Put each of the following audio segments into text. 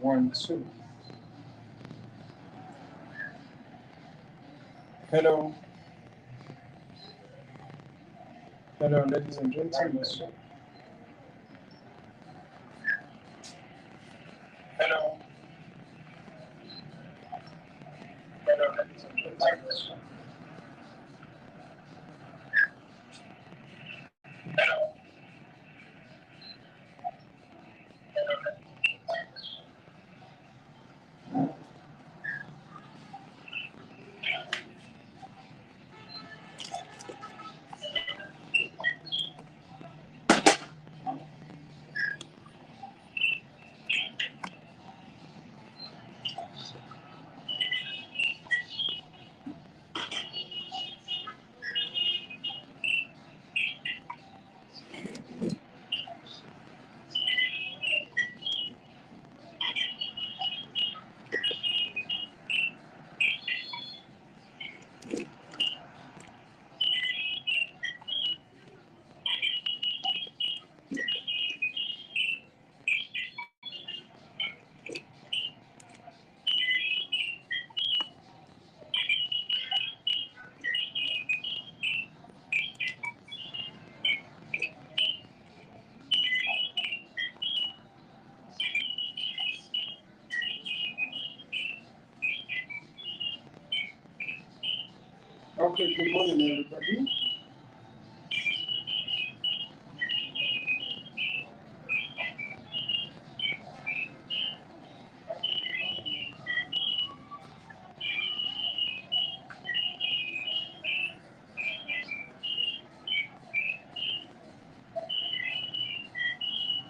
1, 2. Hello, hello, ladies and gentlemen. Hello, hello, ladies and gentlemen. Hello, okay, good morning, everybody.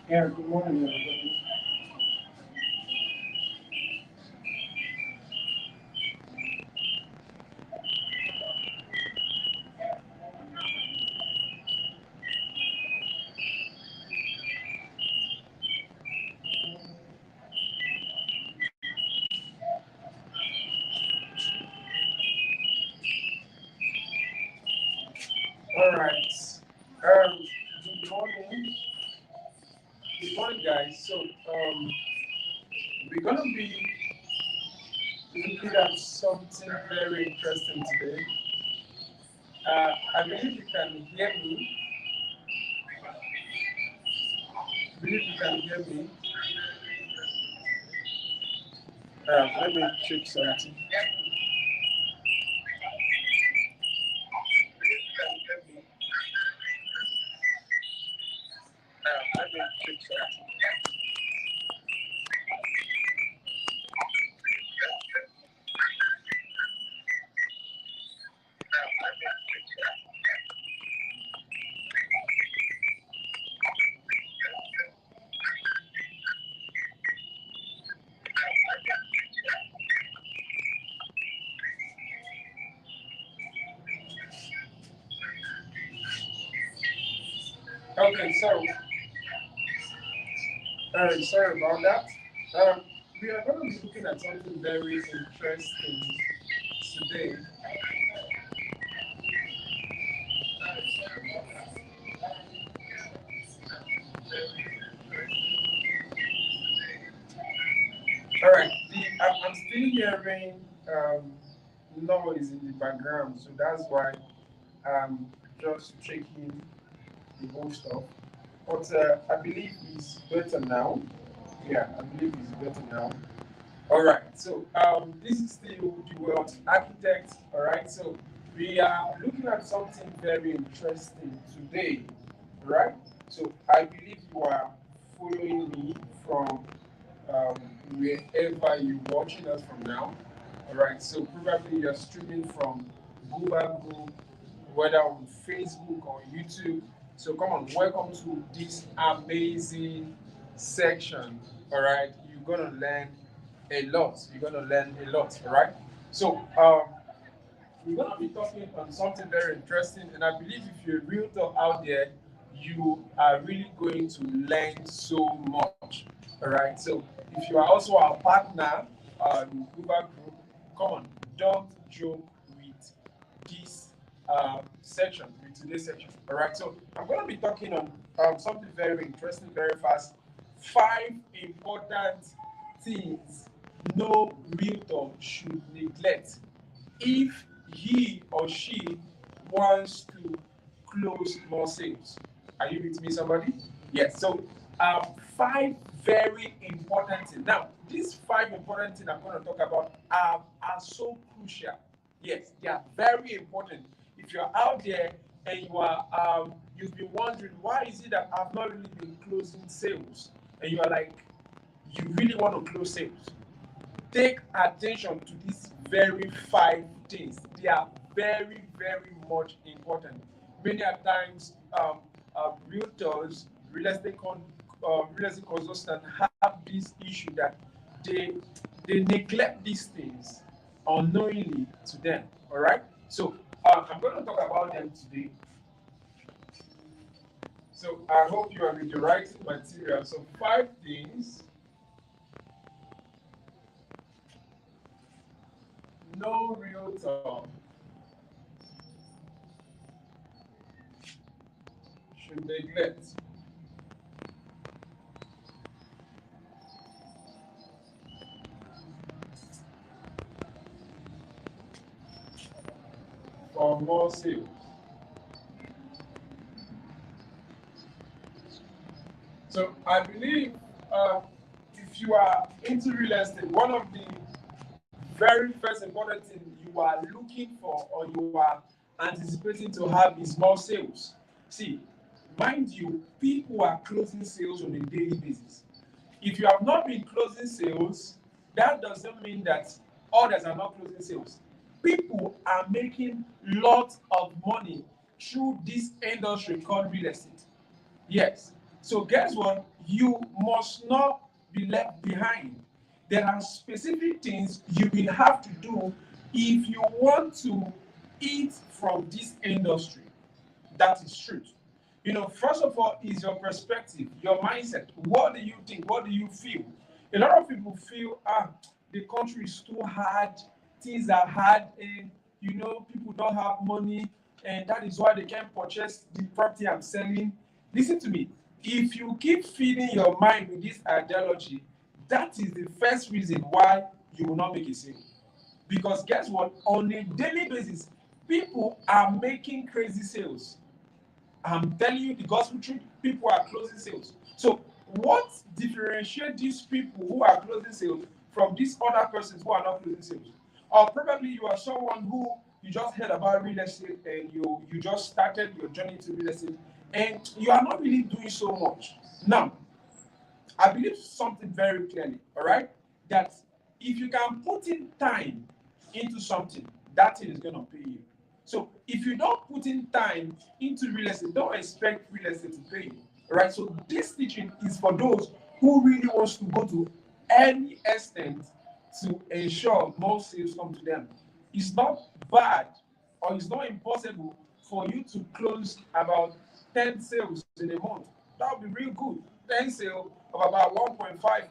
Yeah, good morning, everybody. All right. Good morning. Good morning, guys. So, we're gonna be looking at something very interesting today. I believe you can hear me. Believe you can hear me. Let me check something. Let me check something. Okay, so sorry about that. Um, we are going to be looking at something very interesting today. All right, I'm still hearing noise in the background, so that's why I'm just checking the whole stuff. But I believe it's better now. Yeah, I believe it's better now. All right, so this is still the world architect. All right, so we are looking at something very interesting today. All right, so I believe you are following me from um, wherever you're watching us from now. All right, so probably you're streaming from Google, whether on Facebook or YouTube. So come on, welcome to this amazing section. All right, you're gonna learn a lot. You're gonna learn a lot. All right. So we're gonna be talking on something very interesting, and I believe if you're a realtor out there, you are really going to learn so much. All right. So if you are also our partner in Google Group, come on, don't joke with this section, with today's section. All right. So I'm gonna be talking on something very interesting, very fast. 5 important things no realtor should neglect if he or she wants to close more sales. Are you with me, somebody? Yes. So, five very important things. Now, these five important things I'm going to talk about are so crucial. Yes, they are very important. If you're out there and you've been wondering why is it that I've not really been closing sales, and you are like, you really want to close sales, take attention to these very five things. They are very, very much important. Many a times, realtors, real estate consultants have this issue that they they neglect these things unknowingly to them. All right. So I'm going to talk about them today. So I hope you are with the writing material. So five things no realtor should neglect for more sales. So I believe if you are into real estate, one of the very first important thing you are looking for or you are anticipating to have is more sales. See, mind you, people are closing sales on a daily basis. If you have not been closing sales, that doesn't mean that others are not closing sales. People are making lots of money through this industry called real estate. Yes. So guess what? You must not be left behind. There are specific things you will have to do if you want to eat from this industry. That is truth. First of all, is your perspective, your mindset. What do you think? What do you feel? A lot of people feel, the country is too hard, things are hard, and people don't have money, and that is why they can't purchase the property I'm selling. Listen to me. If you keep feeding your mind with this ideology, that is the first reason why you will not make a sale. Because guess what? On a daily basis, people are making crazy sales. I'm telling you the gospel truth, people are closing sales. So, what differentiates these people who are closing sales from these other persons who are not closing sales? Or probably you are someone who you just heard about real estate and you just started your journey to real estate and you are not really doing so much. Now, I believe something very clearly, all right, that if you can put in time into something, that thing is going to pay you. So if you don't put in time into real estate, don't expect real estate to pay you. All right. So this teaching is for those who really wants to go to any extent to ensure more sales come to them. It's not bad or it's not impossible for you to close about 10 sales in a month. That would be real good. 10 sales of about 1.5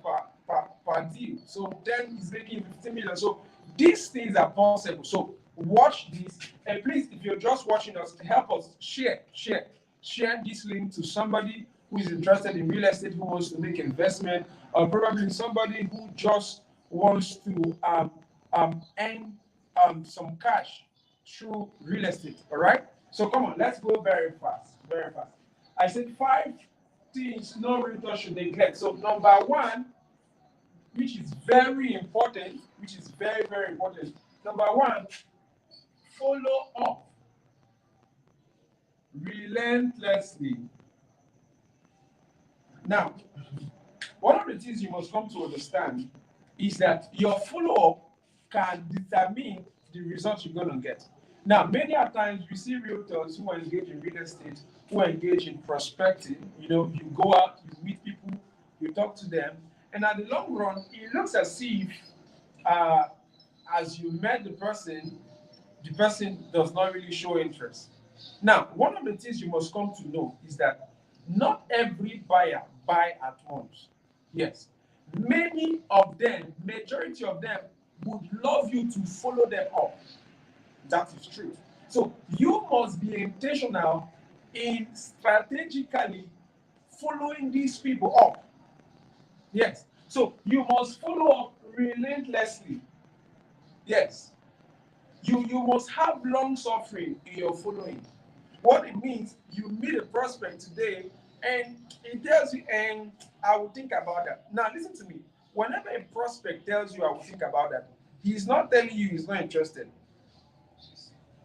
per deal. So 10 is making 15 million. So these things are possible. So watch this. And please, if you're just watching us, help us share this link to somebody who is interested in real estate, who wants to make investment, or probably somebody who just wants to earn some cash through real estate. All right. So come on, let's go very fast, very fast. I said five things no realtor should neglect. So number one, which is very important, which is very, very important. Number one, follow up relentlessly. Now, one of the things you must come to understand is that your follow-up can determine the results you're going to get. Now, many a times we see realtors who engage in real estate, who engage in prospecting. You go out, you meet people, you talk to them, and at the long run, it looks as if uh, as you met the person does not really show interest. Now, one of the things you must come to know is that not every buyer buy at once. Yes. Many of them, majority of them, would love you to follow them up. That is true. So you must be intentional in strategically following these people up. Yes. So you must follow up relentlessly. Yes. You must have long suffering in your following. What it means, you meet a prospect today and it tells you, and I will think about that. Now, listen to me. Whenever a prospect tells you, I will think about that, he's not telling you he's not interested.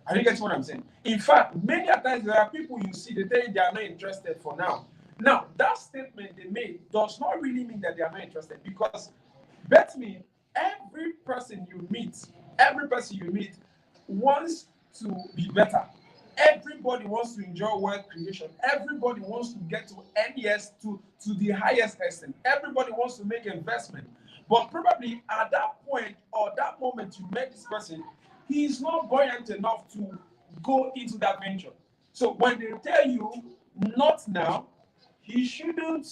Are you getting what I'm saying? In fact, many a times there are people you see, they tell you they are not interested for now. Now, that statement they made does not really mean that they are not interested because, bet me, every person you meet wants to be better. Everybody wants to enjoy wealth creation. Everybody wants to get to NES to the highest extent. Everybody wants to make investment. But probably at that point or that moment you met this person, he is not buoyant enough to go into that venture. So when they tell you not now, he shouldn't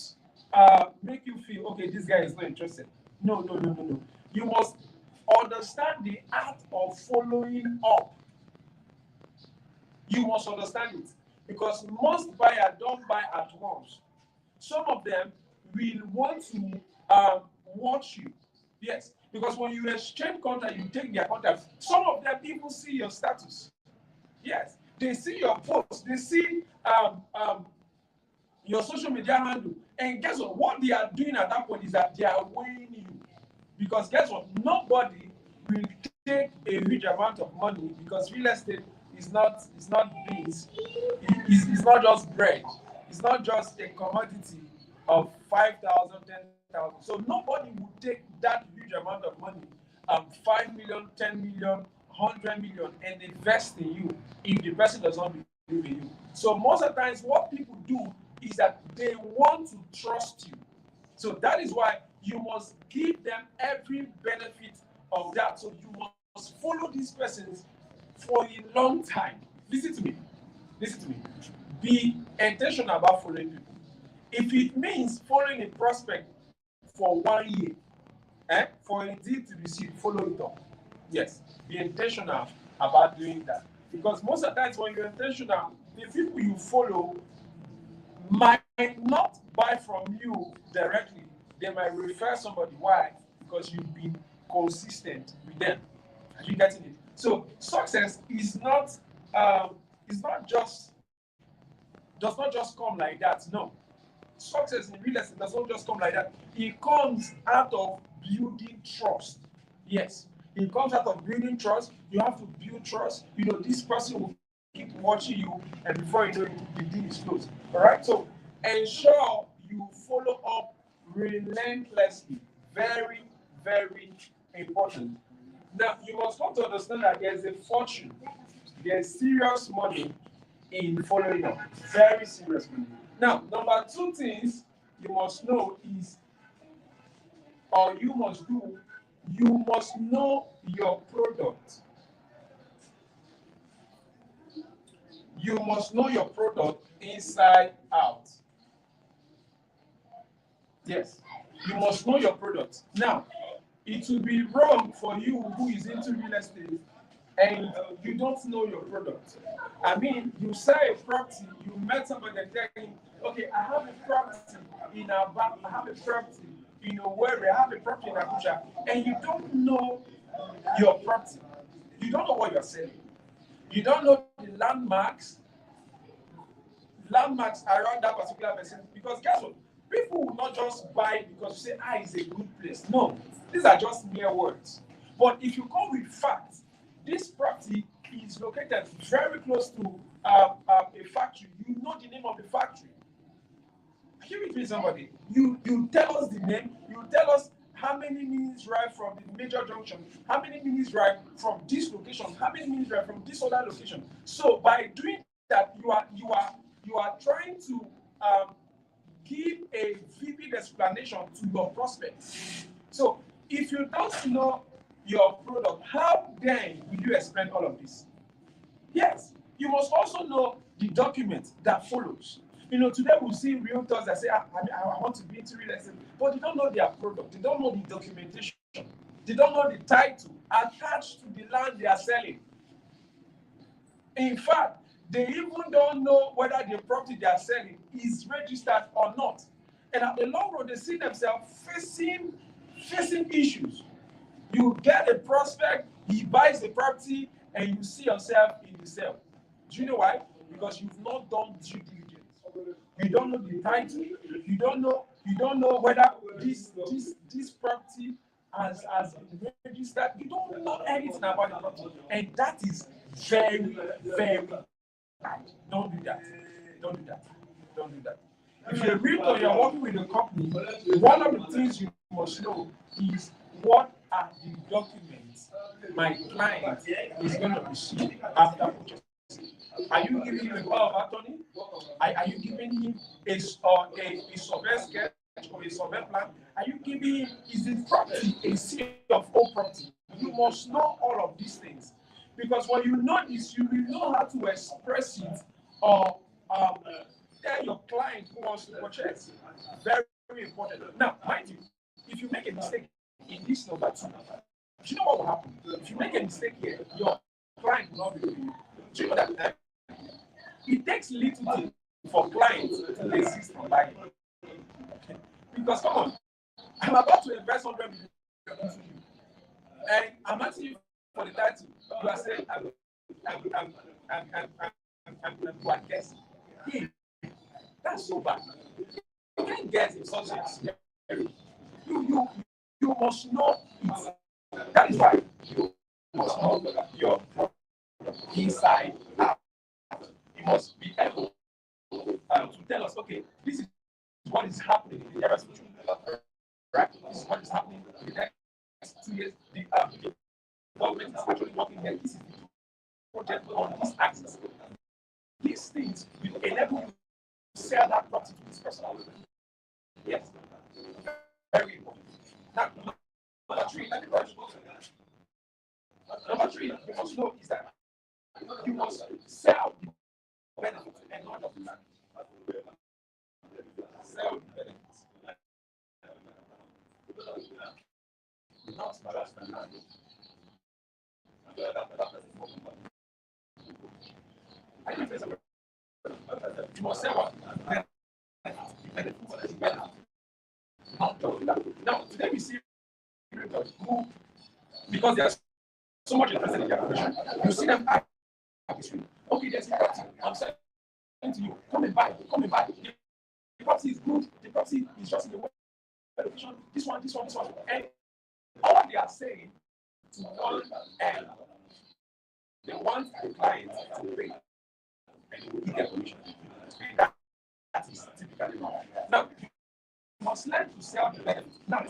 make you feel okay. This guy is not interested. No, no, no, no, no. You must understand the art of following up. You must understand it because most buyers don't buy at once. Some of them will want to watch you. Yes, because when you exchange contact, you take their contact. Some of them even see your status. Yes, they see your post, they see your social media handle, and guess what? What they are doing at that point is that they are weighing you. Because guess what? Nobody will take a huge amount of money because real estate is not beans. It's not just bread. It's not just a commodity of 5,000, 10,000. So nobody would take that huge amount of money, 5 million, 10 million, 100 million, and invest in you if the person does not believe in you. So most of the times, what people do is that they want to trust you. So that is why you must give them every benefit of that. So you must follow these persons for a long time. Listen to me. Listen to me. Be intentional about following people. If it means following a prospect for 1 year, for a deal to be seen, follow it up. Yes, be intentional about doing that. Because most of the times when you're intentional, the people you follow might not buy from you directly. They might refer somebody. Why? Because you've been consistent with them. Are you getting it? So success is not just does not just come like that. No. Success in real estate does not just come like that. It comes out of building trust. Yes. It comes out of building trust. You have to build trust. This person will keep watching you, and before you know it, the deal is closed. All right. So ensure you follow up relentlessly. Very, very important. Now you must come to understand that there's a fortune, there's serious money in following up. Very serious money. Now, number two things you must know is, or you must do, you must know your product. You must know your product inside out. Yes, you must know your product. Now, it will be wrong for you who is into real estate and you don't know your product. I mean, you sell a property, you met somebody and tell him, okay, I have a property in Aba, I have a property in Owerri, I have a property in Abuja, and you don't know your property. You don't know what you're selling. You don't know the landmarks around that particular person. Because guess what? People will not just buy because you say, it's a good place. No, these are just mere words. But if you come with facts, this property is located very close to a factory. You know the name of the factory. Are you with me, somebody? You tell us the name. You tell us how many minutes drive from the major junction, how many minutes drive from this location, how many minutes drive from this other location. So by doing that, you are trying to um, give a vivid explanation to your prospects. So if you don't know your product, how then will you explain all of this? Yes, you must also know the document that follows. Today we see realtors that say, I want to be into real estate, but they don't know their product, they don't know the documentation, they don't know the title attached to the land they are selling. In fact, they even don't know whether the property they are selling is registered or not. And at the long run, they see themselves facing facing issues. You get a prospect, he buys the property, and you see yourself in the sale. Do you know why? Because you've not done due diligence. You don't know the title. You don't know whether this property has been registered. You don't know anything about the property, and that is very very bad. Don't do that. Don't do that. Don't do that. If you're a realtor, you're working with a company, one of the things you must know is what are the documents my client is going to receive after purchase. Are you giving him a power of attorney? Are you giving him a survey sketch or a survey plan? Are you giving him, is the property a seal of all property? You must know all of these things. Because when you know this, you will know how to express it or tell your client who wants to purchase. Very, very important. Now, mind you, if you make a mistake in this number two, do you know what will happen? If you make a mistake here, your client will not be with you. Do you know that it takes little thing for clients to resist from buying? Because come on, I'm about to invest 100 million into you, and I'm asking you for the title. You are saying you are guessing. Hey, that's so bad. You can't guess in such a scenario. You must know it. That is why you must know your inside out. You must be able to tell us, okay, this is what is happening in the near future, right? This is what is happening in the next 2 years. The government is actually working here. This is the project on this axis. These things will enable you to sell that property to this person. Yes, very important. Now, number three, you must know is that you must sell the benefits and not of the land. Sell the benefits, not just the land. You must sell what? Not just the land. Now, today we see who, because there's so much interest in their profession, you see them act. Okay, there's a property. I'm saying to you, come and buy, come and buy. The property is good, the property is just in the way location, this one, and all they are saying to one and they want the client to pay and you will give their commission. That is typically wrong. Now, you must learn to sell the benefit. Now,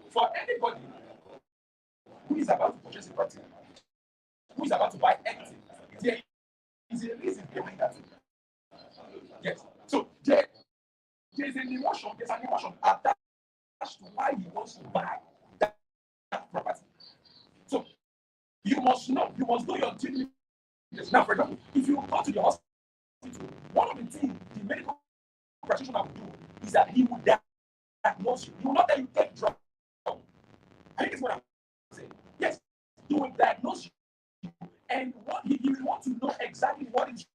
for anybody who is about to purchase a property, who is about to buy anything, there is a reason behind that. Yes. So there's an emotion attached to why he wants to buy that property. So you must know your due diligence. Now, for example, if you go to the hospital, one of the things the medical practitioner will do is that he will diagnose you. He will not tell you take drugs. I think it's what I'm saying. Yes, he will diagnose you, and what he will want to know exactly what is